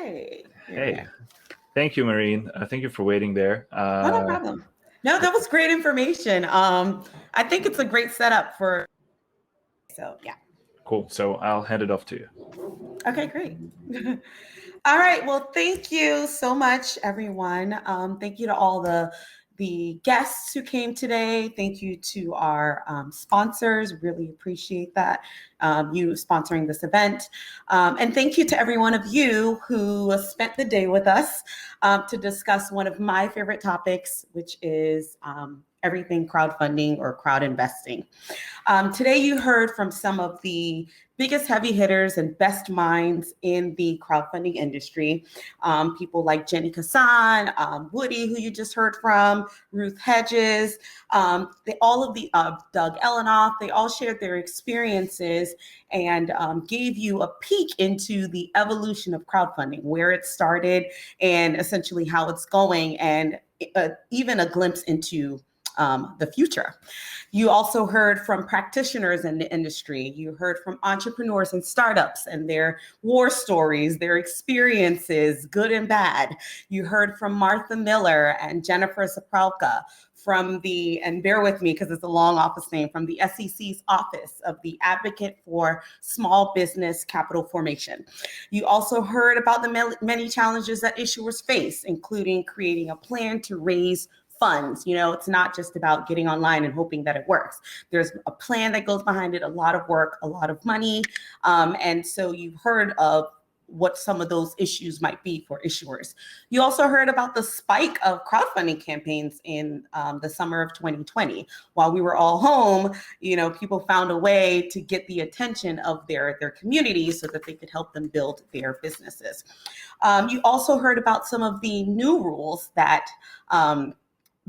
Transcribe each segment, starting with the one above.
right. Here we Hey, are. thank you, Maureen. Thank you for waiting there. Oh, no problem. No, that was great information. I think it's a great setup for, so yeah. Cool. So I'll hand it off to you. Okay, great. All right. Well, thank you so much, everyone. Thank you to all the guests who came today. Thank you to our sponsors. Really appreciate that, you sponsoring this event. And thank you to every one of you who spent the day with us to discuss one of my favorite topics, which is everything crowdfunding or crowd investing. Today, you heard from some of the biggest heavy hitters and best minds in the crowdfunding industry. People like Jenny Kassan, Woody, who you just heard from, Ruth Hedges, all of the Doug Elenoff, they all shared their experiences and gave you a peek into the evolution of crowdfunding, where it started and essentially how it's going, and even a glimpse into the future. You also heard from practitioners in the industry. You heard from entrepreneurs and startups and their war stories, their experiences, good and bad. You heard from Martha Miller and Jennifer Zapralka from and bear with me because it's a long office name, from the SEC's Office of the Advocate for Small Business Capital Formation. You also heard about the many challenges that issuers face, including creating a plan to raise funds. It's not just about getting online and hoping that it works. There's a plan that goes behind it, a lot of work, a lot of money. And so you've heard of what some of those issues might be for issuers. You also heard about the spike of crowdfunding campaigns in the summer of 2020. While we were all home, people found a way to get the attention of their communities so that they could help them build their businesses. You also heard about some of the new rules that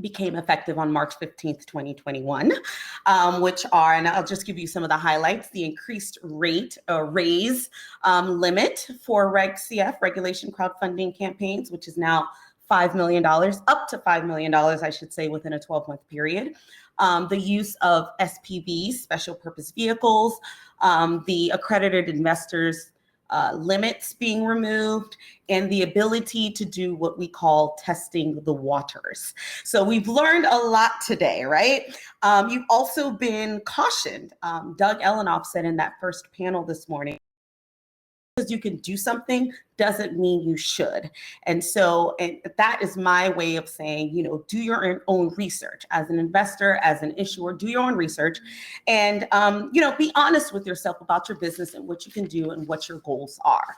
became effective on March 15th, 2021, which are, and I'll just give you some of the highlights: the increased raise limit for RegCF, regulation crowdfunding campaigns, which is now $5 million, up to $5 million, I should say, within a 12-month period. The use of SPVs, special purpose vehicles, the accredited investors limits being removed, and the ability to do what we call testing the waters. So we've learned a lot today, right? You've also been cautioned. Doug Elenoff said in that first panel this morning, because you can do something doesn't mean you should. And so that is my way of saying, do your own research as an investor, as an issuer, do your own research, and, be honest with yourself about your business and what you can do and what your goals are.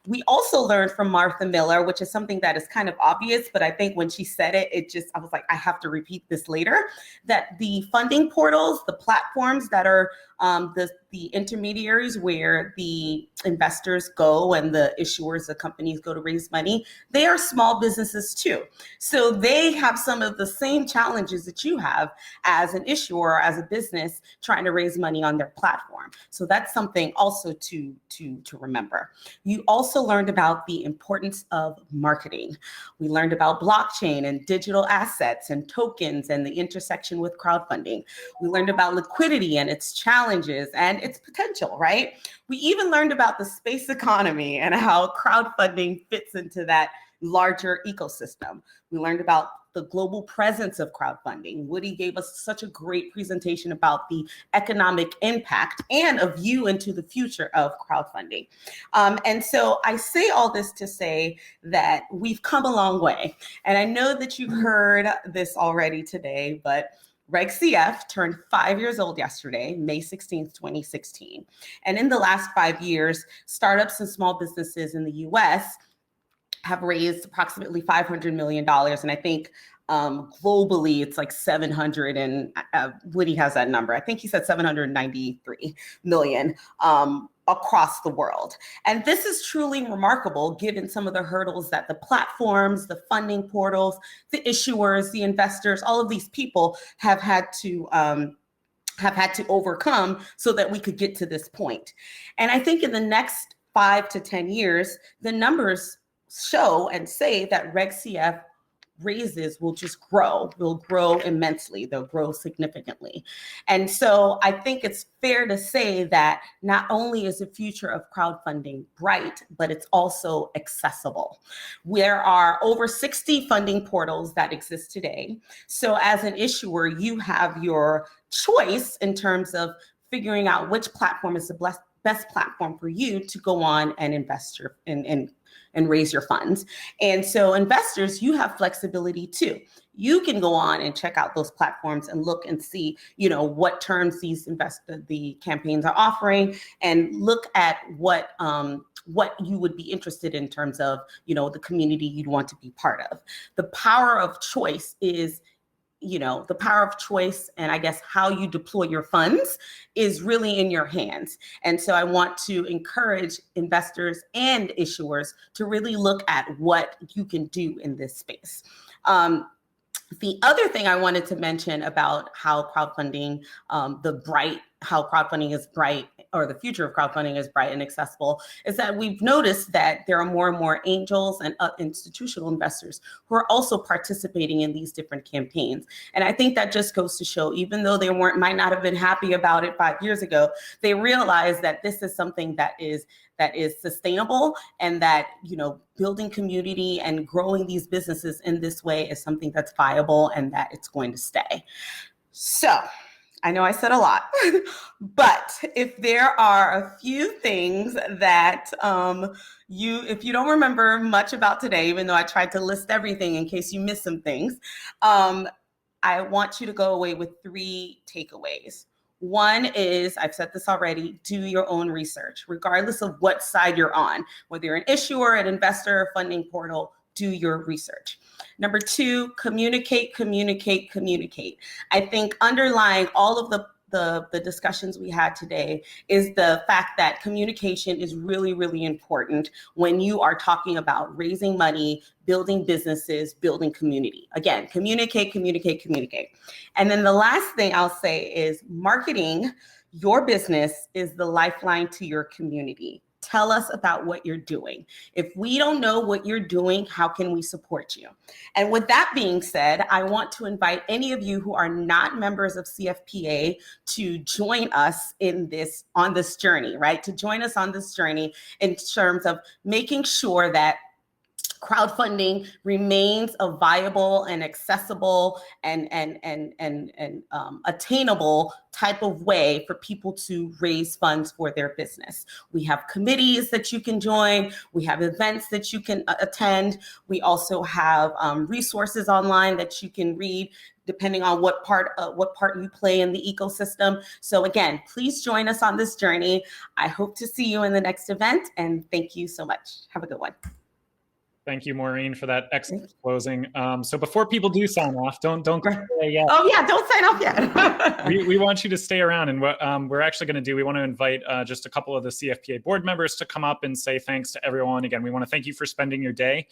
We also learned from Martha Miller, which is something that is kind of obvious, but I think when she said it, I was like, I have to repeat this later, that the funding portals, the platforms that are the intermediaries where the investors go and the issuers, the companies go to raise money, they are small businesses too. So they have some of the same challenges that you have as an issuer or as a business trying to raise money on their platform. So that's something also to remember. You also learned about the importance of marketing. We learned about blockchain and digital assets and tokens and the intersection with crowdfunding. We learned about liquidity and its challenges and its potential, right? We even learned about the space economy and how crowdfunding fits into that larger ecosystem. We learned about the global presence of crowdfunding. Woody gave us such a great presentation about the economic impact and a view into the future of crowdfunding. And so I say all this to say that we've come a long way. And I know that you've heard this already today, but RegCF turned 5 years old yesterday, May 16th, 2016. And in the last 5 years, startups and small businesses in the US have raised approximately $500 million. And I think globally, it's like 700 and Woody has that number. I think he said 793 million across the world. And this is truly remarkable given some of the hurdles that the platforms, the funding portals, the issuers, the investors, all of these people have had to overcome so that we could get to this point. And I think in the next 5 to 10 years, the numbers show and say that RegCF raises will just grow. They'll grow immensely. They'll grow significantly. And so I think it's fair to say that not only is the future of crowdfunding bright, but it's also accessible. There are over 60 funding portals that exist today. So as an issuer, you have your choice in terms of figuring out which platform is the best platform for you to go on and invest and raise your funds. And so investors, you have flexibility too. You can go on and check out those platforms and look and see, what terms the campaigns are offering, and look at what you would be interested in terms of, the community you'd want to be part of. The power of choice is the power of choice, and I guess how you deploy your funds is really in your hands. And so I want to encourage investors and issuers to really look at what you can do in this space. The other thing I wanted to mention about how crowdfunding, how crowdfunding is bright, or the future of crowdfunding is bright and accessible, is that we've noticed that there are more and more angels and institutional investors who are also participating in these different campaigns. And I think that just goes to show, even though they might not have been happy about it 5 years ago, they realize that this is something that is sustainable, and that, building community and growing these businesses in this way is something that's viable and that it's going to stay. So I know I said a lot, but if there are a few things that if you don't remember much about today, even though I tried to list everything in case you missed some things, I want you to go away with 3 takeaways. One is, I've said this already, do your own research, regardless of what side you're on, whether you're an issuer, an investor, funding portal, do your research. Number 2, communicate. I think underlying all of the discussions we had today is the fact that communication is really, really important when you are talking about raising money, building businesses, building community. Again, communicate. And then the last thing I'll say is marketing your business is the lifeline to your community. Tell us about what you're doing. If we don't know what you're doing, how can we support you? And with that being said, I want to invite any of you who are not members of CfPA to join us on this journey, right? To join us on this journey in terms of making sure that crowdfunding remains a viable and accessible and attainable type of way for people to raise funds for their business. We have committees that you can join. We have events that you can attend. We also have resources online that you can read, depending on what part you play in the ecosystem. So again, please join us on this journey. I hope to see you in the next event, and thank you so much. Have a good one. Thank you, Maureen, for that excellent closing. So before people do sign off, don't go yet. Oh yeah, don't sign off yet. we want you to stay around, and what we're actually going to do, we want to invite just a couple of the CfPA board members to come up and say thanks to everyone. Again, we want to thank you for spending your day.